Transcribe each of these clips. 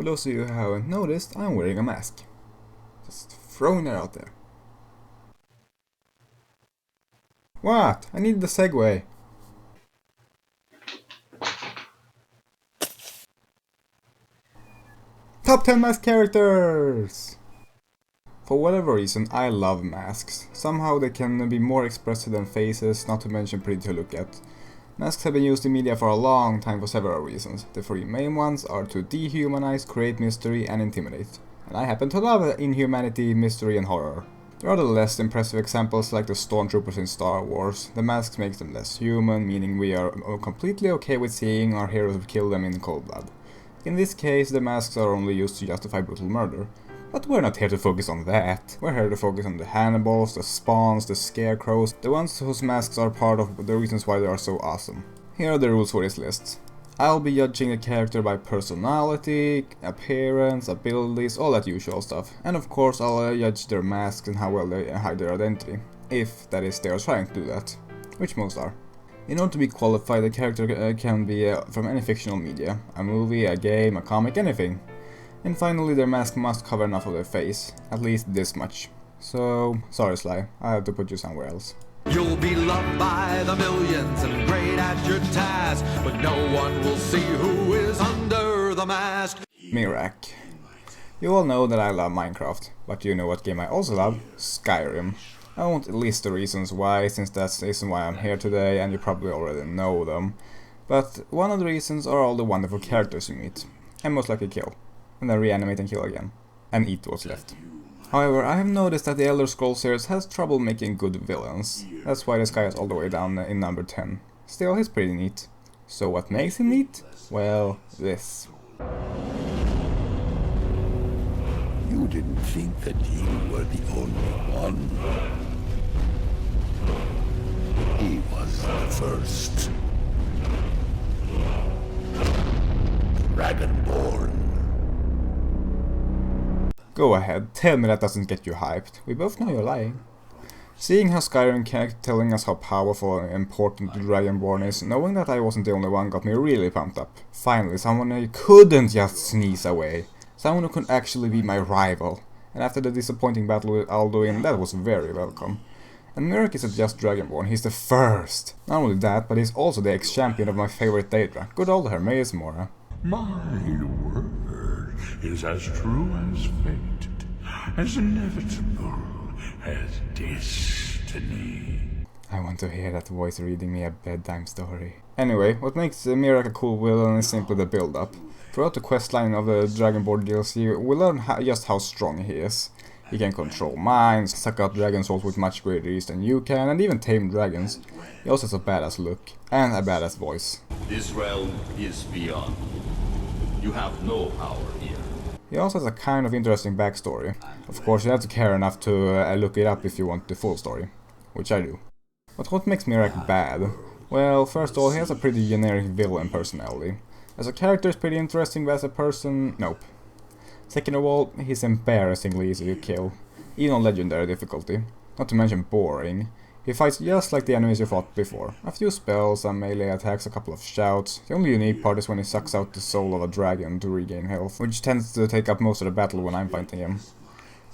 For those of you who haven't noticed, I'm wearing a mask. Just throwing it out there. What? I need the segue. Top 10 mask characters! For whatever reason, I love masks. Somehow they can be more expressive than faces, not to mention pretty to look at. Masks have been used in media for a long time for several reasons. The three main ones are to dehumanize, create mystery, and intimidate. And I happen to love inhumanity, mystery, and horror. There are the less impressive examples like the stormtroopers in Star Wars. The masks makes them less human, meaning we are completely okay with seeing our heroes kill them in cold blood. In this case, the masks are only used to justify brutal murder. But we're not here to focus on that. We're here to focus on the Hannibals, the Spawns, the Scarecrows, the ones whose masks are part of the reasons why they are so awesome. Here are the rules for this list. I'll be judging a character by personality, appearance, abilities, all that usual stuff. And of course I'll judge their masks and how well they hide their identity. If, that is, they are trying to do that. Which most are. In order to be qualified, a character can be from any fictional media. A movie, a game, a comic, anything. And finally, their mask must cover enough of their face, at least this much. So, sorry Sly, I have to put you somewhere else. You'll be loved by the millions and great at your task, but no one will see who is under the mask. Mirak. You all know that I love Minecraft, but you know what game I also love? Skyrim. I won't list the reasons why, since that's the reason why I'm here today, and you probably already know them. But one of the reasons are all the wonderful characters you meet, and most likely kill. And then reanimate and kill again. And eat what's left. However, I have noticed that the Elder Scrolls series has trouble making good villains. That's why this guy is all the way down in number 10. Still, he's pretty neat. So what makes him neat? Well, this. You didn't think that you were the only one. He was the first. Dragonborn. Go ahead, tell me that doesn't get you hyped. We both know you're lying. Seeing how Skyrim kept telling us how powerful and important the Dragonborn is, knowing that I wasn't the only one got me really pumped up. Finally, someone who couldn't just sneeze away. Someone who could actually be my rival. And after the disappointing battle with Alduin, that was very welcome. And Mirak isn't just Dragonborn, he's the first. Not only that, but he's also the ex-champion of my favorite Daedra, good old Hermaeus Mora. My word is as true as fate, as inevitable as destiny. I want to hear that voice reading me a bedtime story. Anyway, what makes Mirak a cool villain is simply the build-up. Throughout the questline of the Dragonborn DLC, we learn just how strong he is. He can control minds, suck out dragon souls with much greater ease than you can, and even tame dragons. He also has a badass look, and a badass voice. This realm is beyond. You have no power here. He also has a kind of interesting backstory. Of course, you have to care enough to look it up if you want the full story. Which I do. But what makes Mirak bad? Well, first of all, he has a pretty generic villain personality. As a character, he's pretty interesting, but as a person, nope. Second of all, he's embarrassingly easy to kill, even on legendary difficulty. Not to mention boring. He fights just like the enemies you fought before. A few spells, some melee attacks, a couple of shouts. The only unique part is when he sucks out the soul of a dragon to regain health, which tends to take up most of the battle when I'm fighting him.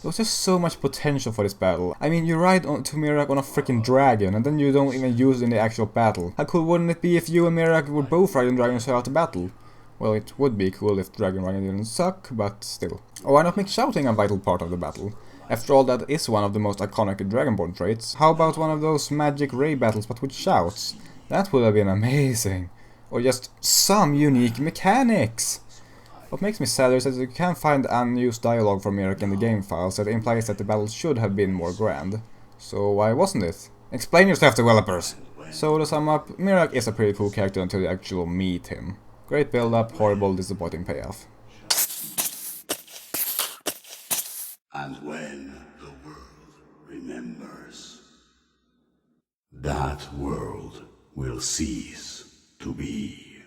There's just so much potential for this battle. I mean, you ride to Mirak on a freaking dragon, and then you don't even use it in the actual battle. How cool wouldn't it be if you and Mirak would both ride on dragons throughout the battle? Well, it would be cool if dragon riding didn't suck, but still. Or why not make shouting a vital part of the battle? After all, that is one of the most iconic Dragonborn traits. How about one of those magic ray battles but with shouts? That would have been amazing. Or just some unique mechanics! What makes me sadder is that you can't find unused dialogue from Mirak in the game files that implies that the battle should have been more grand. So why wasn't it? Explain yourself, developers! So to sum up, Mirak is a pretty cool character until you actually meet him. Great build-up, horrible, disappointing payoff. And when the world remembers, that world will cease to be.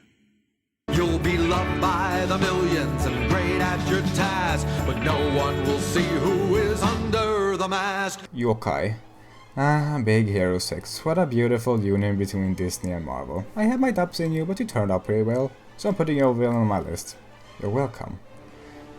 You'll be loved by the millions and great at your task, but no one will see who is under the mask. Yokai. Ah, Big Hero 6. What a beautiful union between Disney and Marvel. I had my doubts in you, but you turned out pretty well, so I'm putting your villain on my list. You're welcome.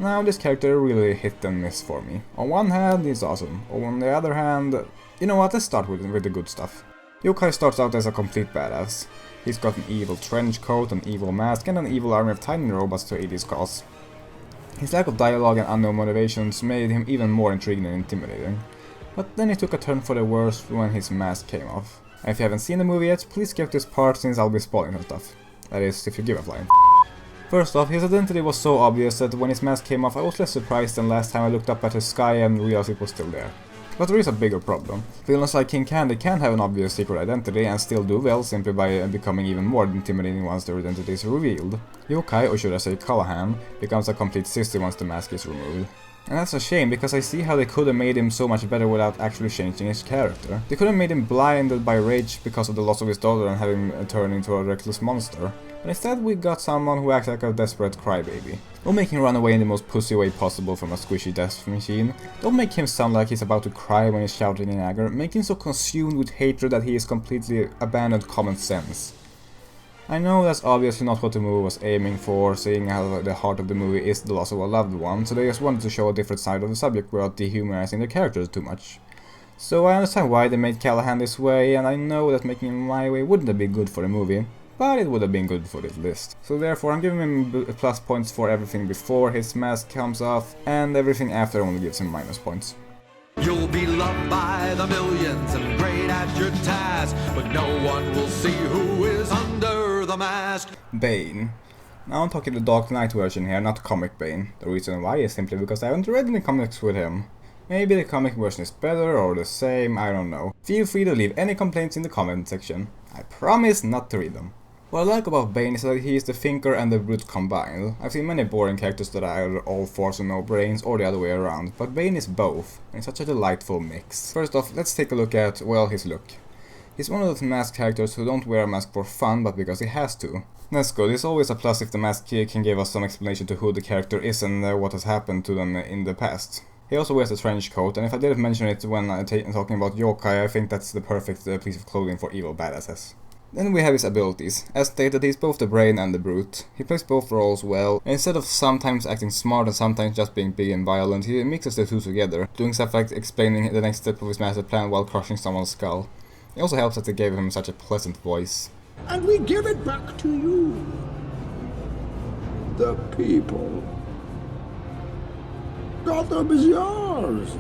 Now this character really hit and miss for me. On one hand, he's awesome. On the other hand, you know what, let's start with the good stuff. Yokai starts out as a complete badass. He's got an evil trench coat, an evil mask, and an evil army of tiny robots to aid his cause. His lack of dialogue and unknown motivations made him even more intriguing and intimidating. But then he took a turn for the worse when his mask came off. And if you haven't seen the movie yet, please skip this part since I'll be spoiling some stuff. That is, if you give a flying. First off, his identity was so obvious that when his mask came off I was less surprised than last time I looked up at the sky and realized it was still there. But there is a bigger problem. Villains like King Candy can have an obvious secret identity and still do well simply by becoming even more intimidating once their identity is revealed. Yokai, or should I say Callahan, becomes a complete sissy once the mask is removed. And that's a shame, because I see how they could have made him so much better without actually changing his character. They could have made him blinded by rage because of the loss of his daughter and have him turn into a reckless monster. But instead we got someone who acts like a desperate crybaby. Don't make him run away in the most pussy way possible from a squishy death machine. Don't make him sound like he's about to cry when he's shouting in anger. Make him so consumed with hatred that he has completely abandoned common sense. I know that's obviously not what the movie was aiming for, seeing how the heart of the movie is the loss of a loved one, so they just wanted to show a different side of the subject without dehumanizing the characters too much. So I understand why they made Callahan this way, and I know that making him my way wouldn't have been good for the movie, but it would have been good for this list. So therefore I'm giving him plus points for everything before his mask comes off, and everything after only gives him minus points. You'll be loved by the millions and great at your task, but no one will see who is under the mask. Bane. Now I'm talking the Dark Knight version here, not comic Bane. The reason why is simply because I haven't read any comics with him. Maybe the comic version is better or the same, I don't know. Feel free to leave any complaints in the comment section. I promise not to read them. What I like about Bane is that he is the thinker and the brute combined. I've seen many boring characters that are either all force and no brains or the other way around, but Bane is both, and it's such a delightful mix. First off, let's take a look at, well, his look. He's one of those masked characters who don't wear a mask for fun, but because he has to. That's good, it's always a plus if the mask can give us some explanation to who the character is and what has happened to them in the past. He also wears a trench coat, and if I didn't mention it when talking about Yokai, I think that's the perfect piece of clothing for evil badasses. Then we have his abilities. As stated, he's both the brain and the brute. He plays both roles well, and instead of sometimes acting smart and sometimes just being big and violent, he mixes the two together, doing stuff like explaining the next step of his master plan while crushing someone's skull. It also helps that they gave him such a pleasant voice. And we give it back to you, the people. Gotham is yours.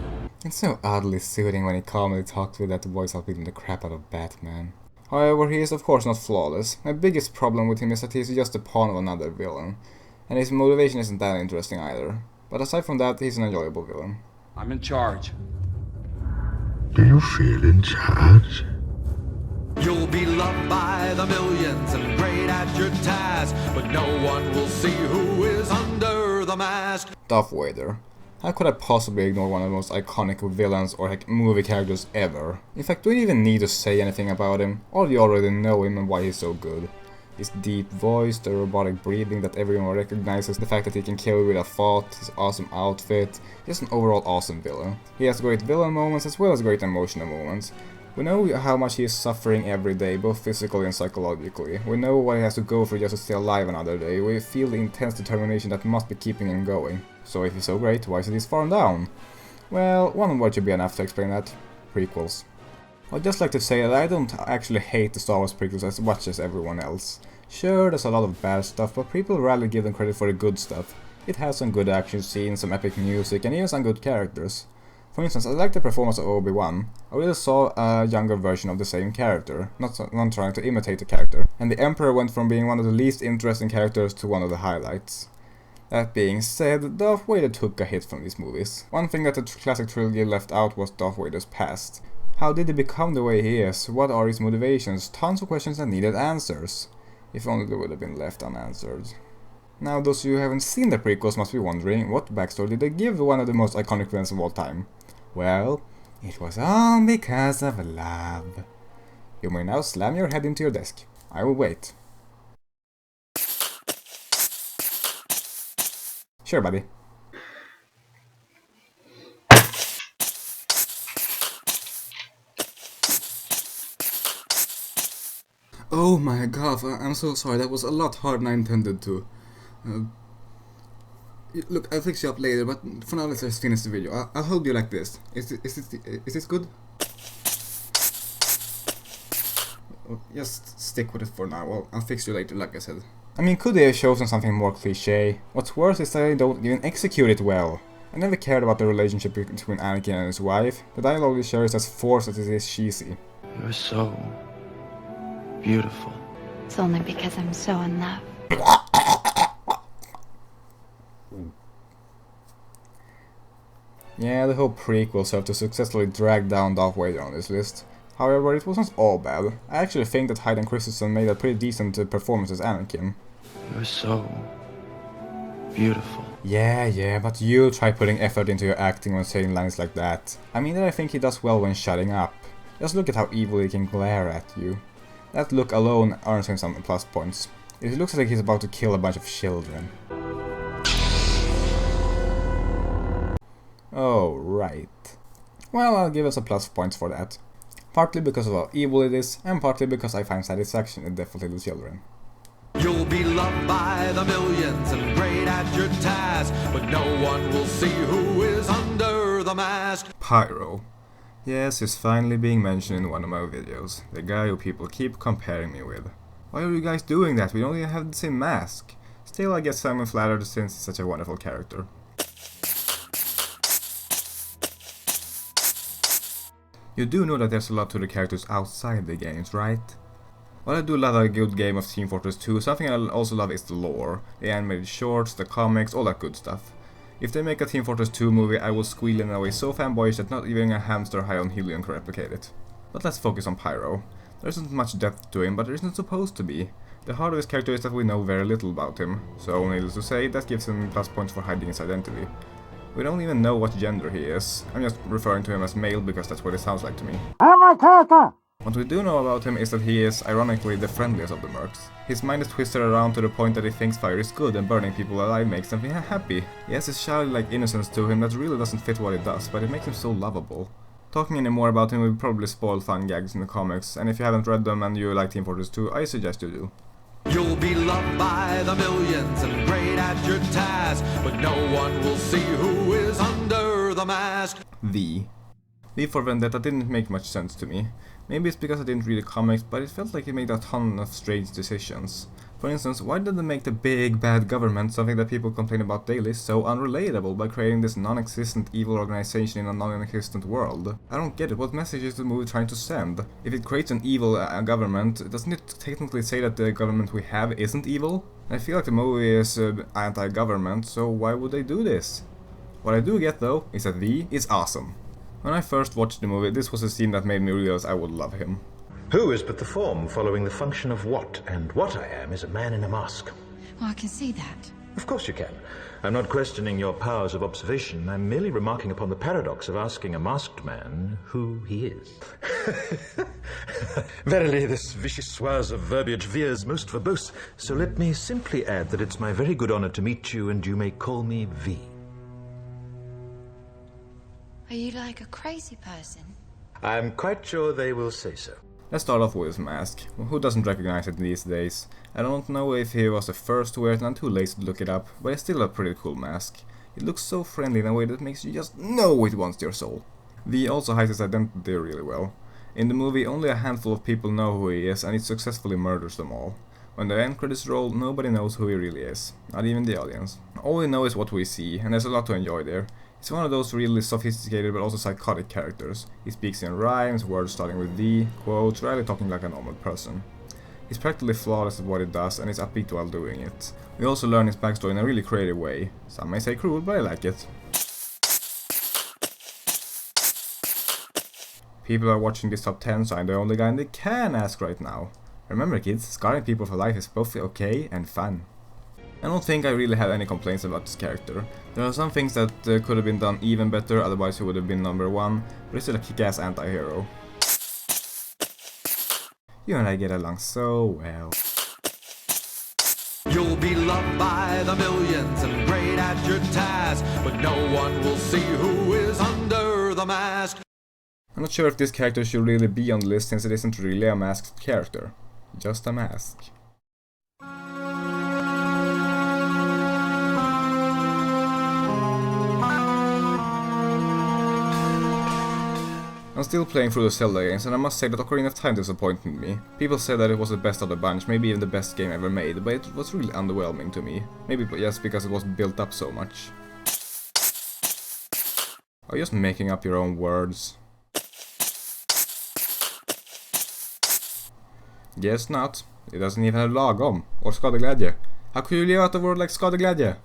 It's so oddly soothing when he calmly talks with that voice while beating the crap out of Batman. However, he is of course not flawless. My biggest problem with him is that he's just a pawn of another villain, and his motivation isn't that interesting either. But aside from that, he's an enjoyable villain. I'm in charge. Do you feel in charge? You'll be loved by the millions and great at your task, but no one will see who is under the mask. Darth Vader. How could I possibly ignore one of the most iconic villains or movie characters ever? In fact, do we even need to say anything about him? All you already know him and why he's so good. His deep voice, the robotic breathing that everyone recognizes, the fact that he can kill with a thought, his awesome outfit, just an overall awesome villain. He has great villain moments as well as great emotional moments. We know how much he is suffering every day, both physically and psychologically. We know what he has to go through just to stay alive another day. We feel the intense determination that must be keeping him going. So if he's so great, why is he this far down? Well, one word should be enough to explain that. Prequels. I'd just like to say that I don't actually hate the Star Wars prequels as much as everyone else. Sure, there's a lot of bad stuff, but people rarely give them credit for the good stuff. It has some good action scenes, some epic music, and even some good characters. For instance, I like the performance of Obi-Wan. I really saw a younger version of the same character, not trying to imitate the character. And the Emperor went from being one of the least interesting characters to one of the highlights. That being said, Darth Vader took a hit from these movies. One thing that the classic trilogy left out was Darth Vader's past. How did he become the way he is? What are his motivations? Tons of questions that needed answers. If only they would have been left unanswered. Now those of you who haven't seen the prequels must be wondering, what backstory did they give one of the most iconic villains of all time? Well, it was all because of love. You may now slam your head into your desk. I will wait. Sure, buddy. Oh my god, I'm so sorry, that was a lot harder than I intended to. Look, I'll fix you up later, but for now let's just finish the video. I'll hold you like this. Is this good? Just stick with it for now. Well, I'll fix you later, like I said. I mean, could they have chosen something more cliché? What's worse is that they don't even execute it well. I never cared about the relationship between Anakin and his wife. The dialogue is sure is as forced as it is cheesy. You're so beautiful. It's only because I'm so in love. Yeah, the whole prequel served to successfully drag down Darth Vader on this list. However, it wasn't all bad. I actually think that Hayden Christensen made a pretty decent performance as Anakin. You're so beautiful. Yeah, but you try putting effort into your acting when saying lines like that. I mean that I think he does well when shutting up. Just look at how evil he can glare at you. That look alone earns him some plus points. It looks like he's about to kill a bunch of children. Oh, right. Well, I'll give us a plus points for that. Partly because of how evil it is, and partly because I find satisfaction in Death of Little Children. You'll be loved by the millions and great at your task, but no one will see who is under the mask. Pyro. Yes, he's finally being mentioned in one of my videos. The guy who people keep comparing me with. Why are you guys doing that? We don't even have the same mask. Still, I guess I'm flattered since he's such a wonderful character. You do know that there's a lot to the characters outside the games, right? While I do love a good game of Team Fortress 2, something I also love is the lore. The animated shorts, the comics, all that good stuff. If they make a Team Fortress 2 movie, I will squeal in a way so fanboyish that not even a hamster high on helium can replicate it. But let's focus on Pyro. There isn't much depth to him, but there isn't supposed to be. The heart of his character is that we know very little about him, so needless to say, that gives him plus points for hiding his identity. We don't even know what gender he is. I'm just referring to him as male because that's what it sounds like to me. What we do know about him is that he is, ironically, the friendliest of the mercs. His mind is twisted around to the point that he thinks fire is good and burning people alive makes him happy. He has this childlike innocence to him that really doesn't fit what he does, but it makes him so lovable. Talking any more about him will probably spoil fun gags in the comics, and if you haven't read them and you like Team Fortress 2, I suggest you do. You'll be loved by the millions and great at your task, but no one will see who is under the mask. V for Vendetta didn't make much sense to me. Maybe it's because I didn't read the comics, but it felt like it made a ton of strange decisions. For instance, why did they make the big bad government, something that people complain about daily, so unrelatable by creating this non-existent evil organization in a non-existent world? I don't get it. What message is the movie trying to send? If it creates an evil government, doesn't it technically say that the government we have isn't evil? I feel like the movie is anti-government, so why would they do this? What I do get though is that V is awesome. When I first watched the movie, this was a scene that made me realize I would love him. Who is but the form following the function of what, and what I am is a man in a mask. Well, I can see that. Of course you can. I'm not questioning your powers of observation. I'm merely remarking upon the paradox of asking a masked man who he is. Verily, this vichyssoise of verbiage veers most verbose, so let me simply add that it's my very good honor to meet you, and you may call me V. Are you like a crazy person? I'm quite sure they will say so. Let's start off with his mask. Who doesn't recognize it these days? I don't know if he was the first to wear it and I'm too lazy to look it up, but it's still a pretty cool mask. It looks so friendly in a way that makes you just know it wants your soul. V also hides his identity really well. In the movie, only a handful of people know who he is and it successfully murders them all. When the end credits roll, nobody knows who he really is, not even the audience. All we know is what we see, and there's a lot to enjoy there. He's one of those really sophisticated but also psychotic characters. He speaks in rhymes, words starting with V, quotes, rarely talking like a normal person. He's practically flawless at what he does and is upbeat while doing it. We also learn his backstory in a really creative way. Some may say cruel, but I like it. People are watching this top 10, so I'm the only guy they can ask right now. Remember kids, scarring people for life is both okay and fun. I don't think I really have any complaints about this character. There are some things that could have been done even better, otherwise he would have been number 1, but he's still a kick-ass anti-hero. You and I get along so well. You'll be loved by the millions and great at your task, but no one will see who is under the mask. I'm not sure if this character should really be on the list since it isn't really a masked character. Just a mask. I'm still playing through the Zelda games, and I must say that Ocarina of Time disappointed me. People said that it was the best of the bunch, maybe even the best game ever made, but it was really underwhelming to me. Maybe just because it was built up so much. Are you just making up your own words? Guess not. It doesn't even have lagom, or skadeglädje. How could you leave out a word like skadeglädje?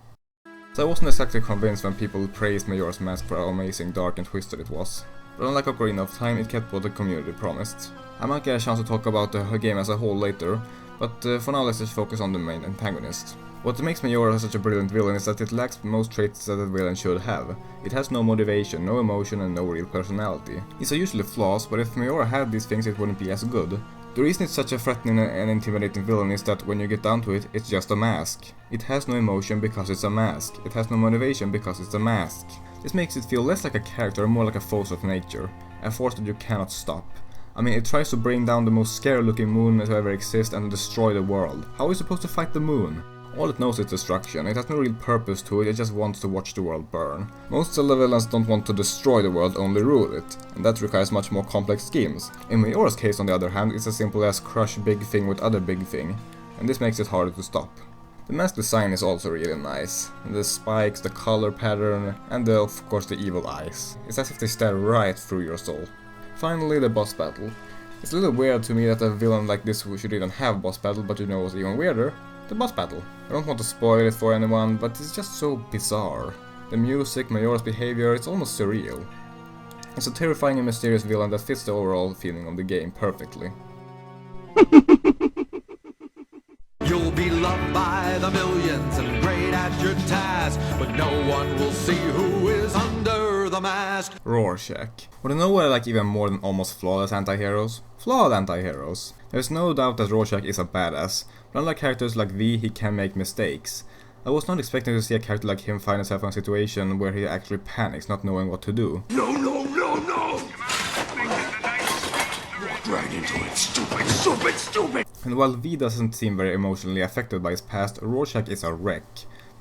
So I wasn't exactly convinced when people praised Majora's Mask for how amazing, dark and twisted it was. But unlike Ocarina of Time, it kept what the community promised. I might get a chance to talk about the game as a whole later, but for now let's just focus on the main antagonist. What makes Majora such a brilliant villain is that it lacks most traits that a villain should have. It has no motivation, no emotion and no real personality. These are usually flaws, but if Majora had these things it wouldn't be as good. The reason it's such a threatening and intimidating villain is that when you get down to it, it's just a mask. It has no emotion because it's a mask. It has no motivation because it's a mask. This makes it feel less like a character and more like a force of nature. A force that you cannot stop. I mean, it tries to bring down the most scary looking moon to ever exist and destroy the world. How are you supposed to fight the moon? All it knows is destruction. It has no real purpose to it, it just wants to watch the world burn. Most Zelda villains don't want to destroy the world, only rule it, and that requires much more complex schemes. In Majora's case, on the other hand, it's as simple as crush big thing with other big thing, and this makes it harder to stop. The mask design is also really nice. The spikes, the color pattern, and of course the evil eyes. It's as if they stare right through your soul. Finally, the boss battle. It's a little weird to me that a villain like this should even have boss battle, but you know what's even weirder? The boss battle. I don't want to spoil it for anyone, but it's just so bizarre. The music, Majora's behavior, it's almost surreal. It's a terrifying and mysterious villain that fits the overall feeling of the game perfectly. You'll be loved by the millions and great at your task, but no one will see who is under the mask. Rorschach. Want to know what I like even more than almost flawless anti-heroes? Flawed anti-heroes. There's no doubt that Rorschach is a badass, but unlike characters like V, he can make mistakes. I was not expecting to see a character like him find himself in a situation where he actually panics, not knowing what to do. No, no, no, no! Walked right into it. Stupid, stupid, stupid! And while V doesn't seem very emotionally affected by his past, Rorschach is a wreck.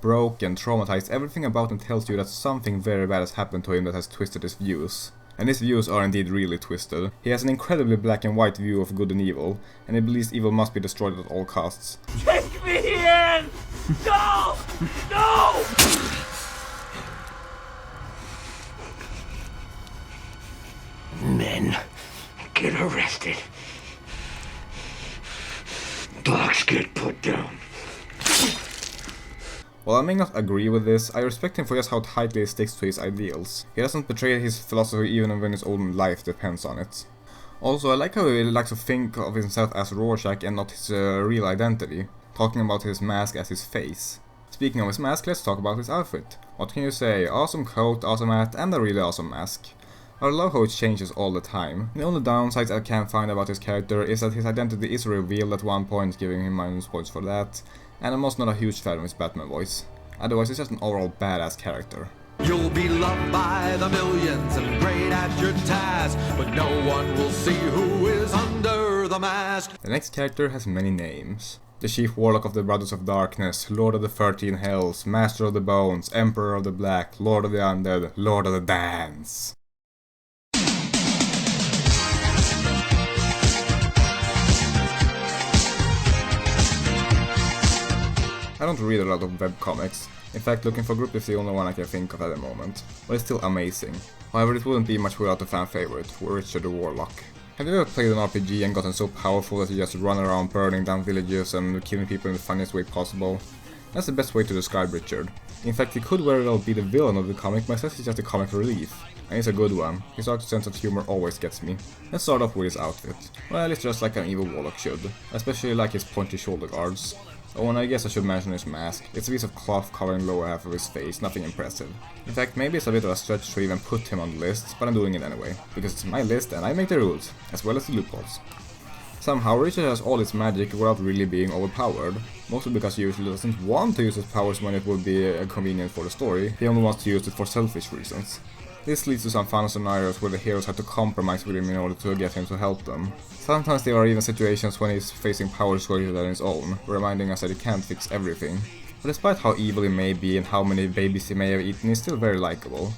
Broken, traumatized, everything about him tells you that something very bad has happened to him that has twisted his views. And his views are indeed really twisted. He has an incredibly black and white view of good and evil, and he believes evil must be destroyed at all costs. Take me in! No! No! Men get arrested. Dogs get put down. While I may not agree with this, I respect him for just how tightly he sticks to his ideals. He doesn't betray his philosophy even when his own life depends on it. Also, I like how he likes to think of himself as Rorschach and not his real identity, talking about his mask as his face. Speaking of his mask, let's talk about his outfit. What can you say? Awesome coat, awesome hat, and a really awesome mask. I love how it changes all the time. The only downsides I can find about his character is that his identity is revealed at one point, giving him minus points for that, and I'm also not a huge fan of his Batman voice. Otherwise, he's just an overall badass character. You'll be loved by the millions and great at your task, but no one will see who is under the mask. The next character has many names. The Chief Warlock of the Brothers of Darkness, Lord of the 13 Hells, Master of the Bones, Emperor of the Black, Lord of the Undead, Lord of the Dance. I don't read a lot of webcomics. In fact, Looking for Group is the only one I can think of at the moment, but it's still amazing. However, it wouldn't be much without a fan favorite, Richard the Warlock. Have you ever played an RPG and gotten so powerful that you just run around burning down villages and killing people in the funniest way possible? That's the best way to describe Richard. In fact, he could very well be the villain of the comic, but instead he's just a comic relief. And he's a good one. His dark sense of humor always gets me. Let's start off with his outfit. Well, it's just like an evil warlock should. Especially like his pointy shoulder guards. Oh, and I guess I should mention his mask. It's a piece of cloth covering the lower half of his face, nothing impressive. In fact, maybe it's a bit of a stretch to even put him on the list, but I'm doing it anyway. Because it's my list and I make the rules, as well as the loopholes. Somehow, Richard has all his magic without really being overpowered. Mostly because he usually doesn't want to use his powers when it would be convenient for the story. He only wants to use it for selfish reasons. This leads to some fun scenarios where the heroes have to compromise with him in order to get him to help them. Sometimes there are even situations when he's facing powers greater than his own, reminding us that he can't fix everything. But despite how evil he may be and how many babies he may have eaten, he's still very likable.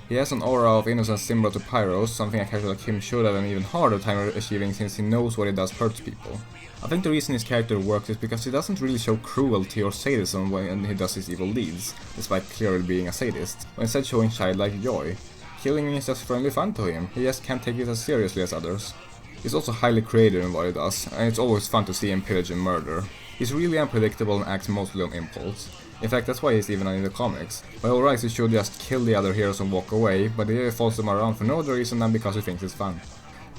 He has an aura of innocence similar to Pyro's, something a character like him should have an even harder time achieving since he knows what he does hurts people. I think the reason his character works is because he doesn't really show cruelty or sadism when he does his evil deeds, despite clearly being a sadist, but instead showing childlike joy. Killing is just friendly fun to him, he just can't take it as seriously as others. He's also highly creative in what he does, and it's always fun to see him pillage and murder. He's really unpredictable and acts mostly on impulse. In fact, that's why he's even in the comics. By all rights, he should just kill the other heroes and walk away, but he follows them around for no other reason than because he thinks it's fun.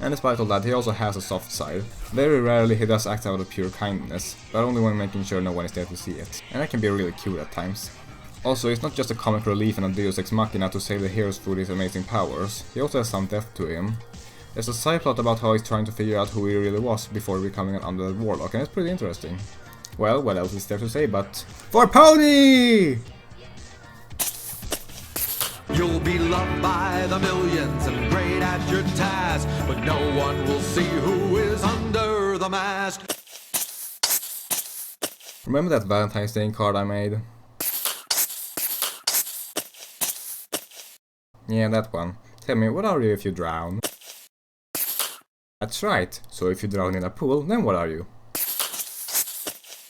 And despite all that, he also has a soft side. Very rarely he does act out of pure kindness, but only when making sure no one is there to see it. And that can be really cute at times. Also, he's not just a comic relief and a deus ex machina to save the heroes through his amazing powers, he also has some depth to him. There's a side plot about how he's trying to figure out who he really was before becoming an undead warlock, and it's pretty interesting. Well, what else is there to say but... For Pony! You'll be loved by the millions and great at your task, but no one will see who is under the mask. Remember that Valentine's Day card I made? Yeah, that one. Tell me, what are you if you drown? That's right, so if you drown in a pool, then what are you?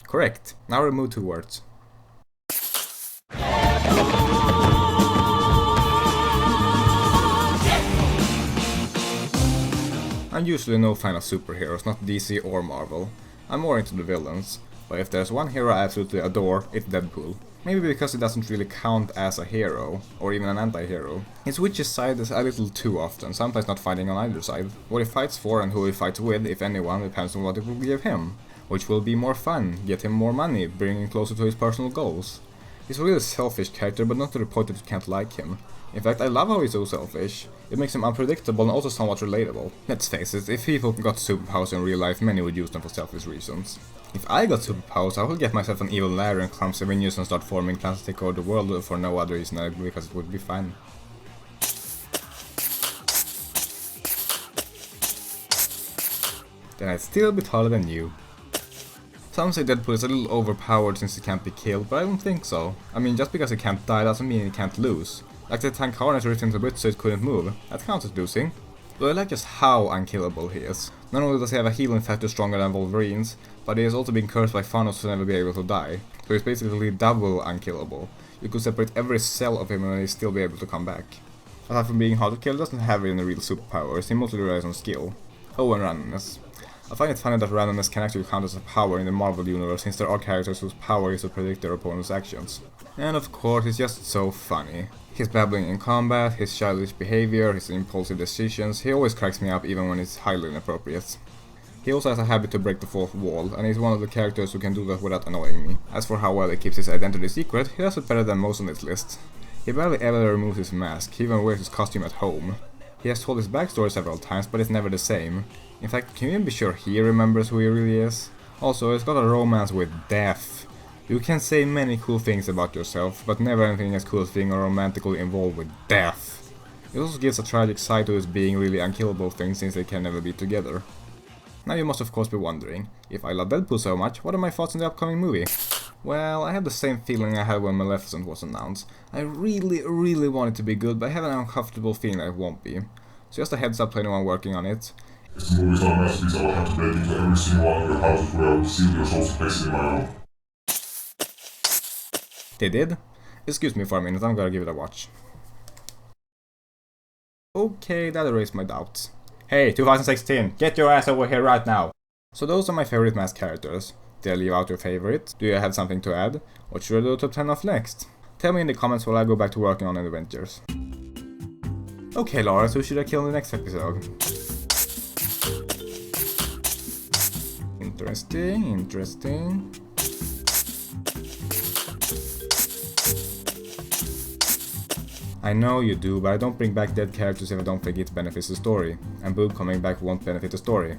Correct. Now remove 2 words. I'm usually no fan of superheroes, not DC or Marvel. I'm more into the villains, but if there's one hero I absolutely adore, it's Deadpool. Maybe because he doesn't really count as a hero, or even an anti-hero. He switches sides a little too often, sometimes not fighting on either side. What he fights for and who he fights with, if anyone, depends on what it will give him. Which will be more fun, get him more money, bring him closer to his personal goals. He's a really selfish character, but not to the point that you can't like him. In fact, I love how he's so selfish. It makes him unpredictable and also somewhat relatable. Let's face it, if people got superpowers in real life, many would use them for selfish reasons. If I got superpowers, I would get myself an evil lair and clumsy minions and start forming plans to take over the world for no other reason than because it would be fun. Then I'd still be taller than you. Some say Deadpool is a little overpowered since he can't be killed, but I don't think so. I mean, just because he can't die doesn't mean he can't lose. Like the tank harness ripped into bits so it couldn't move. That counts as losing. Though I like just how unkillable he is. Not only does he have a healing factor stronger than Wolverine's, but he has also been cursed by Thanos to never be able to die. So he's basically double unkillable. You could separate every cell of him and he'd still be able to come back. Aside from being hard to kill, doesn't have any real superpowers, he mostly relies on skill. Oh, and randomness. I find it funny that randomness can actually count as a power in the Marvel universe since there are characters whose power is to predict their opponent's actions. And of course, it's just so funny. His babbling in combat, his childish behavior, his impulsive decisions, he always cracks me up even when it's highly inappropriate. He also has a habit to break the fourth wall, and he's one of the characters who can do that without annoying me. As for how well he keeps his identity secret, he does it better than most on this list. He barely ever removes his mask, he even wears his costume at home. He has told his backstory several times, but it's never the same. In fact, can you even be sure he remembers who he really is? Also, he's got a romance with death. You can say many cool things about yourself, but never anything as cool as being romantically involved with death. It also gives a tragic side to his being really unkillable thing since they can never be together. Now you must of course be wondering, if I love Deadpool so much, what are my thoughts on the upcoming movie? Well, I had the same feeling I had when Maleficent was announced. I really want it to be good, but I have an uncomfortable feeling that it won't be. So just a heads up to anyone working on it. If the movie's not a masterpiece, I will have to break into every single one of your houses where I will seal your souls basically my own. They did? Excuse me for a minute, I'm gonna give it a watch. Okay, that erased my doubts. Hey, 2016, get your ass over here right now! So those are my favorite masked characters. Did I leave out your favorite? Do you have something to add? What should I do top 10 of next? Tell me in the comments while I go back to working on adventures. Okay, Lawrence, who should I kill in the next episode? Interesting. I know you do, but I don't bring back dead characters if I don't think it benefits the story. And Boom coming back won't benefit the story.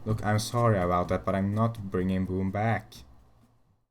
Look, I'm sorry about that, but I'm not bringing Boom back.